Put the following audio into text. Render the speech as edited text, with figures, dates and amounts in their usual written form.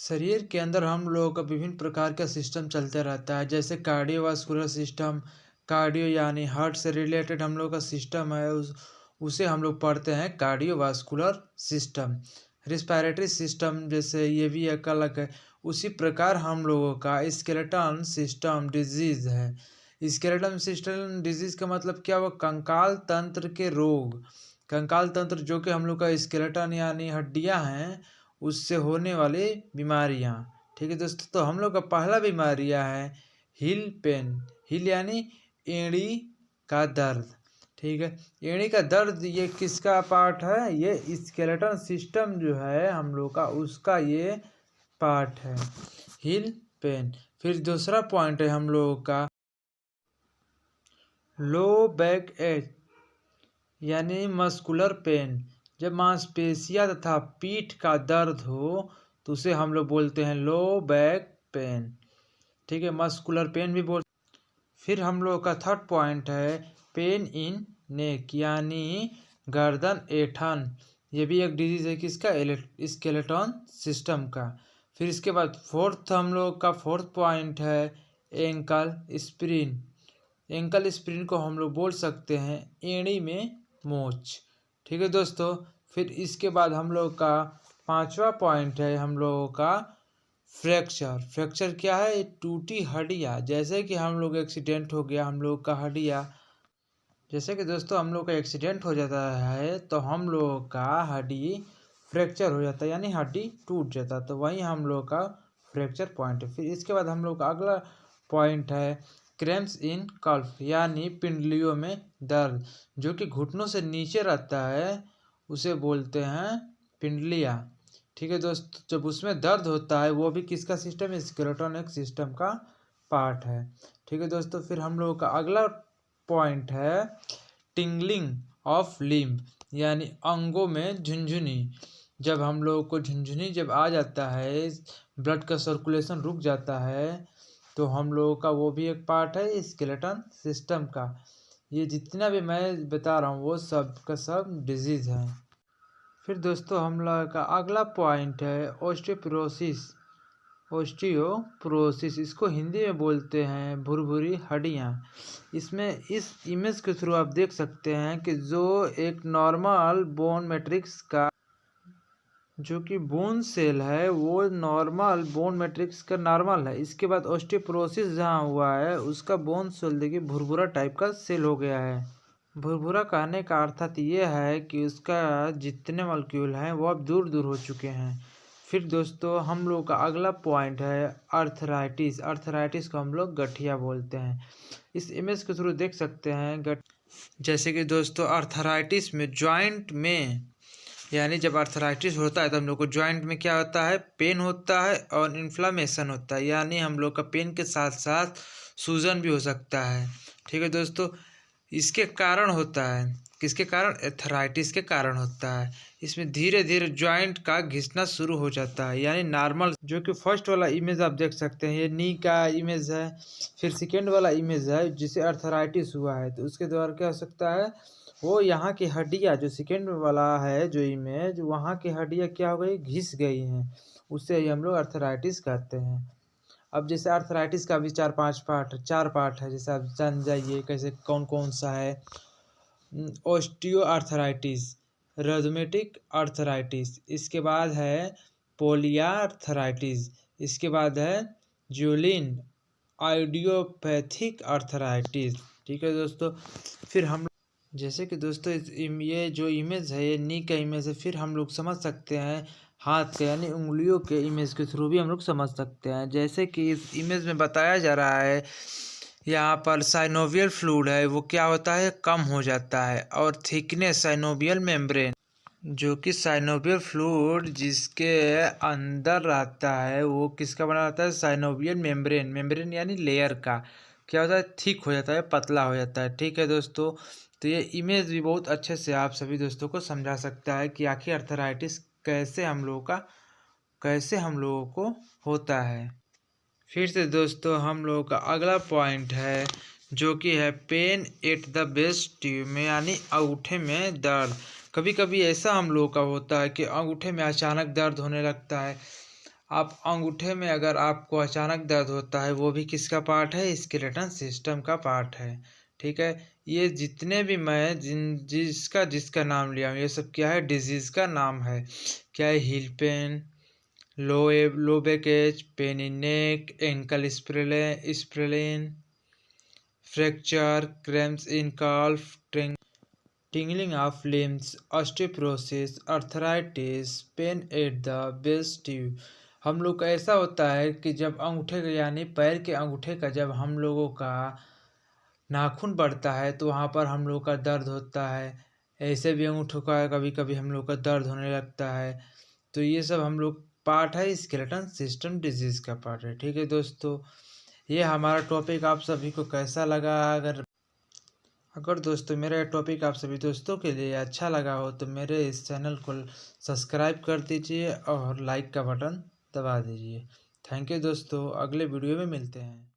शरीर के अंदर हम लोगों का विभिन्न प्रकार का सिस्टम चलते रहता है, जैसे कार्डियोवास्कुलर सिस्टम। कार्डियो यानी हार्ट से रिलेटेड हम लोग का सिस्टम है, उसे हम लोग पढ़ते हैं कार्डियोवास्कुलर सिस्टम। रिस्पायरेटरी सिस्टम जैसे ये भी एक अलग है। उसी प्रकार हम लोगों का स्केलेटन सिस्टम डिजीज है। स्केलेटन सिस्टम डिजीज का मतलब क्या हुआ? कंकाल तंत्र के रोग। कंकाल तंत्र जो कि हम लोग का स्केलेटन यानी हड्डियां हैं, उससे होने वाली बीमारियां। ठीक है दोस्तों, तो हम लोग का पहला बीमारियां है हिल पेन। हिल यानी एड़ी का दर्द। ठीक है, एड़ी का दर्द ये किसका पार्ट है? ये स्केलेटन सिस्टम जो है हम लोग का, उसका ये पार्ट है, हिल पेन। फिर दूसरा पॉइंट है हम लोगों का लो बैक एच यानी मस्कुलर पेन। जब मांसपेशियां तथा पीठ का दर्द हो तो उसे हम लोग बोलते हैं लो बैक पेन। ठीक है, मस्कुलर पेन भी बोल। फिर हम लोग का थर्ड पॉइंट है पेन इन नेक यानी गर्दन ऐंठन। ये भी एक डिजीज है किसका? स्केलेटन सिस्टम का। फिर इसके बाद फोर्थ हम लोग का फोर्थ पॉइंट है एंकल स्प्रिन। एंकल स्प्रिन को हम लोग बोल सकते हैं एड़ी में मोच। ठीक है दोस्तों, फिर इसके बाद हम लोग का पांचवा पॉइंट है हम लोगों का फ्रैक्चर। फ्रैक्चर क्या है? टूटी हड्डियाँ। जैसे कि हम लोग एक्सीडेंट हो गया, हम लोग का हड्डियाँ, जैसे कि दोस्तों हम लोग का एक्सीडेंट हो जाता है तो हम लोगों का हड्डी फ्रैक्चर हो जाता है यानी हड्डी टूट जाता है, तो वही हम लोग का फ्रैक्चर पॉइंट है। फिर इसके बाद हम लोग का अगला पॉइंट है क्रैम्प्स इन कल्फ यानी पिंडलियों में दर्द, जो कि घुटनों से नीचे रहता है, उसे बोलते हैं पिंडलियाँ। ठीक है दोस्त, जब उसमें दर्द होता है वो भी किसका सिस्टम है? स्केलेटन सिस्टम का पार्ट है। ठीक है दोस्तों, फिर हम लोगों का अगला पॉइंट है टिंगलिंग ऑफ लिम्ब यानी अंगों में झुंझुनी। जब हम लोगों को झुंझुनी जब आ जाता है, ब्लड का सर्कुलेशन रुक जाता है, तो हम लोगों का वो भी एक पार्ट है स्केलेटन सिस्टम का। ये जितना भी मैं बता रहा हूँ वो सब का सब डिजीज है। फिर दोस्तों हम लोग का अगला पॉइंट है ऑस्टियोपोरोसिस। ऑस्टियोपोरोसिस इसको हिंदी में बोलते हैं भुरभुरी हड्डियाँ। इसमें इस इमेज के थ्रू आप देख सकते हैं कि जो एक नॉर्मल बोन मैट्रिक्स का जो कि बोन सेल है वो नॉर्मल बोन मैट्रिक्स का नॉर्मल है। इसके बाद ऑस्टियोपोरोसिस जहाँ हुआ है उसका बोन सेल देखिए भुरभुरा टाइप का सेल हो गया है। भुरभुरा कहने का अर्थात ये है कि उसका जितने मॉलिक्यूल हैं वो अब दूर दूर हो चुके हैं। फिर दोस्तों हम लोग का अगला पॉइंट है अर्थराइटिस। अर्थराइटिस को हम लोग गठिया बोलते हैं। इस इमेज के थ्रू देख सकते हैं जैसे कि दोस्तों अर्थराइटिस में जॉइंट में यानी जब अर्थराइटिस होता है तो हम लोग को जॉइंट में क्या होता है? पेन होता है और इन्फ्लामेशन होता है, यानी हम लोग का पेन के साथ साथ सूजन भी हो सकता है। ठीक है दोस्तों, इसके कारण होता है किसके कारण? अर्थराइटिस के कारण होता है। इसमें धीरे धीरे जॉइंट का घिसना शुरू हो जाता है, यानी नॉर्मल जो कि फर्स्ट वाला इमेज आप देख सकते हैं ये नी का इमेज है। फिर सेकेंड वाला इमेज है जिसे अर्थराइटिस हुआ है, तो उसके द्वारा क्या हो सकता है? वो यहाँ की हड्डियाँ जो सेकेंड वाला है जो इमेज, वहाँ की हड्डियाँ क्या हो गई? घिस गई हैं, उससे ही हम लोग अर्थराइटिस कहते हैं। अब जैसे अर्थराइटिस का भी चार पार्ट है, जैसे आप जान जाइए कैसे कौन कौन सा है। ऑस्टियो आर्थराइटिस, रदमेटिक आर्थराइटिस, इसके बाद है पोलियार्थराइटिस, इसके बाद है ज्यूलिन आइडियोपैथिक आर्थराइटिस। ठीक है दोस्तों, फिर हम जैसे कि दोस्तों ये जो इमेज है ये नी का इमेज है। फिर हम लोग समझ सकते हैं हाथ के यानी उंगलियों के इमेज के थ्रू भी हम लोग समझ सकते हैं। जैसे कि इस इमेज में बताया जा रहा है यहाँ पर साइनोवियल फ्लूइड है वो क्या होता है? कम हो जाता है। और थिकनेस साइनोवियल मेम्ब्रेन, जो कि साइनोवियल फ्लूइड जिसके अंदर रहता है वो किसका बना रहता है? Synovial membrane. मेम्ब्रेन यानी लेयर का क्या होता है? थिक हो जाता है, पतला हो जाता है। ठीक है दोस्तों, तो ये इमेज भी बहुत अच्छे से आप सभी दोस्तों को समझा सकता है कि आखिर अर्थराइटिस कैसे हम लोगों को होता है। फिर से दोस्तों हम लोगों का अगला पॉइंट है जो कि है pen at the base tube में यानी अंगूठे में दर्द। कभी कभी ऐसा हम लोगों का होता है कि अंगूठे में अचानक दर्द होने लगता है। आप अंगूठे में अगर आपको अचानक दर्द होता है, वो भी किसका पार्ट है? स्केलेटन सिस्टम का पार्ट है। ठीक है, ये जितने भी मैं जिसका जिसका नाम लिया हूँ, ये सब क्या है? डिजीज़ का नाम है। क्या है? Heel pain, low back ache, pain in neck, ankle sprain, fracture, cramps in calf, tingling of limbs, osteoporosis, arthritis, pain at the base tube। हम लोग का ऐसा होता है कि जब अंगूठे का यानी पैर के अंगूठे का जब हम लोगों का नाखून बढ़ता है तो वहाँ पर हम लोग का दर्द होता है। ऐसे भी अंगूठों का कभी कभी हम लोग का दर्द होने लगता है। तो ये सब हम लोग पार्ट है, स्केलेटन सिस्टम डिजीज़ का पार्ट है। ठीक है दोस्तों, ये हमारा टॉपिक आप सभी को कैसा लगा? अगर दोस्तों मेरा टॉपिक आप सभी दोस्तों के लिए अच्छा लगा हो तो मेरे इस चैनल को सब्सक्राइब कर दीजिए और लाइक का बटन दबा दीजिए। थैंक यू दोस्तों, अगले वीडियो में मिलते हैं।